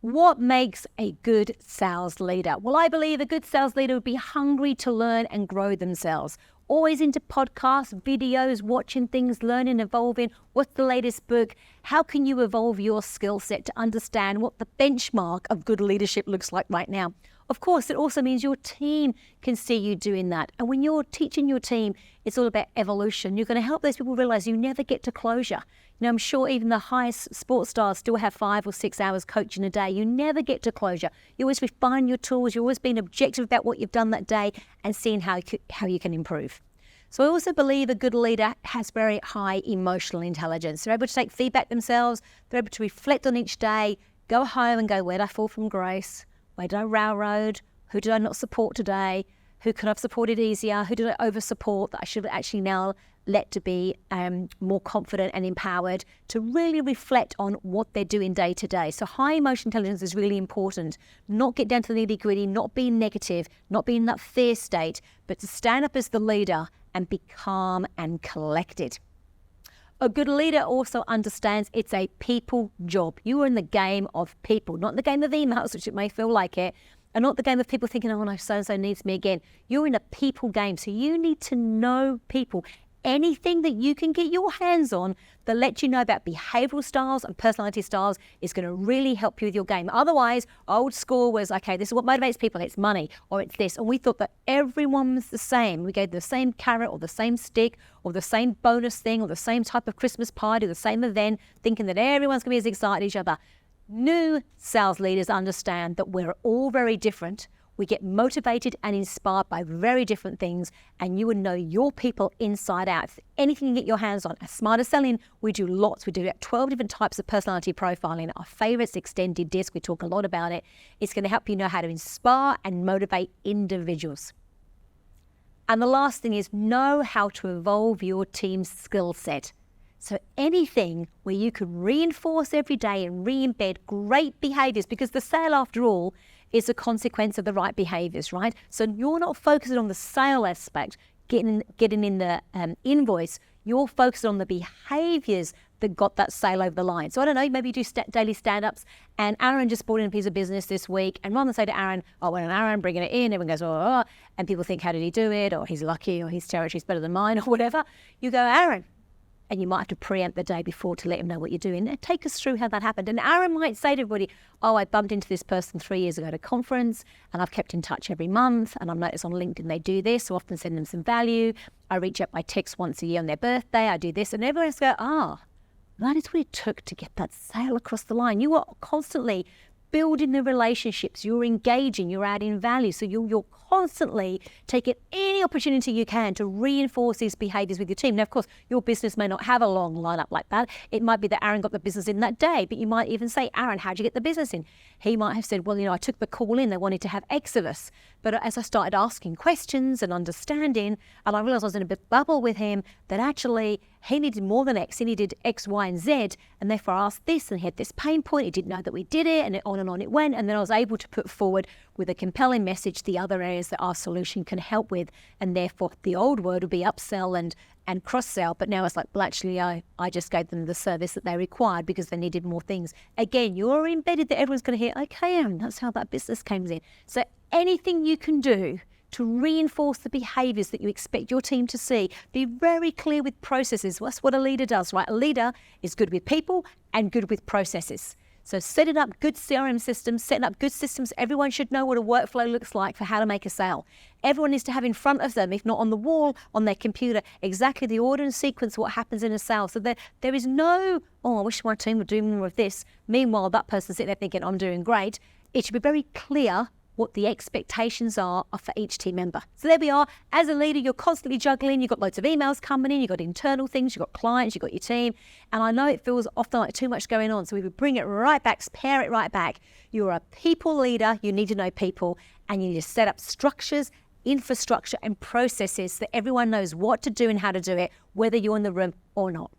What makes a good sales leader? Well, I believe a good sales leader would be hungry to learn and grow themselves. Always into podcasts, videos, watching things, learning, evolving. What's the latest book? How can you evolve your skill set to understand what the benchmark of good leadership looks like right now? Of course, it also means your team can see you doing that. And when you're teaching your team, it's all about evolution. You're going to help those people realize you never get to closure. You know, I'm sure even the highest sports stars still have 5 or 6 hours coaching a day. You never get to closure. You always refine your tools. You're always being objective about what you've done that day and seeing how you can improve. So I also believe a good leader has very high emotional intelligence. They're able to take feedback themselves. They're able to reflect on each day, go home and go, where did I fall from grace? Where did I railroad? Who did I not support today? Who could I have supported easier? Who did I over-support that I should actually now let to be more confident and empowered to really reflect on what they're doing day to day. So high emotional intelligence is really important. Not get down to the nitty-gritty, not being negative, not being in that fear state, but to stand up as the leader and be calm and collected. A good leader also understands it's a people job. You are in the game of people, not in the game of emails, which it may feel like it, and not the game of people thinking, oh no, so-and-so needs me again. You're in a people game, so you need to know people. Anything that you can get your hands on that lets you know about behavioral styles and personality styles is going to really help you with your game. Otherwise, old school was, okay, this is what motivates people. It's money or it's this. And we thought that everyone was the same. We gave the same carrot or the same stick or the same bonus thing or the same type of Christmas party or the same event, thinking that everyone's going to be as excited as each other. New sales leaders understand that we're all very different. We get motivated and inspired by very different things, and you would know your people inside out. If anything you get your hands on. At Smarter Selling, we do lots. We do 12 different types of personality profiling. Our favorites, extended disc, we talk a lot about it. It's going to help you know how to inspire and motivate individuals. And the last thing is know how to evolve your team's skill set. So anything where you can reinforce every day and re-embed great behaviors, because the sale, after all, is a consequence of the right behaviors, right? So you're not focusing on the sale aspect, getting in the invoice. You're focused on the behaviors that got that sale over the line. So I don't know, maybe you do daily stand-ups, and Aaron just brought in a piece of business this week, and rather than say to Aaron, oh, well, Aaron bringing it in, everyone goes, oh, and people think, how did he do it? Or he's lucky, or his territory's better than mine, or whatever. You go, Aaron. And you might have to preempt the day before to let him know what you're doing. And take us through how that happened. And Aaron might say to everybody, oh, I bumped into this person 3 years ago at a conference, and I've kept in touch every month, and I've noticed on LinkedIn they do this, so often send them some value. I reach out by text once a year on their birthday, I do this, and everyone else go, that is what it took to get that sale across the line. You are constantly building the relationships, you're engaging, you're adding value. So you're constantly taking any opportunity you can to reinforce these behaviors with your team. Now, of course, your business may not have a long lineup like that. It might be that Aaron got the business in that day, but you might even say, Aaron, how'd you get the business in? He might have said, well, I took the call in, they wanted to have X of us. But as I started asking questions and understanding, and I realized I was in a bit bubble with him, that actually he needed more than X, he needed X, Y, and Z, and therefore I asked this, and he had this pain point, he didn't know that we did it, and on it went, and then I was able to put forward with a compelling message the other areas that our solution can help with, and therefore the old word would be upsell and cross-sell, but now it's like, well, actually, I just gave them the service that they required because they needed more things. Again, you're embedded that everyone's going to hear, okay, Aaron, that's how that business comes in. So anything you can do to reinforce the behaviors that you expect your team to see, be very clear with processes. That's what a leader does, right? A leader is good with people and good with processes. So setting up good CRM systems, setting up good systems, everyone should know what a workflow looks like for how to make a sale. Everyone needs to have in front of them, if not on the wall, on their computer, exactly the order and sequence of what happens in a sale. So there is no, oh, I wish my team would do more of this. Meanwhile, that person's sitting there thinking, I'm doing great. It should be very clear what the expectations are for each team member. So there we are. As a leader, you're constantly juggling. You've got loads of emails coming in. You've got internal things. You've got clients. You've got your team. And I know it feels often like too much going on. So we would bring it right back, pare it right back. You're a people leader. You need to know people. And you need to set up structures, infrastructure, and processes so that everyone knows what to do and how to do it, whether you're in the room or not.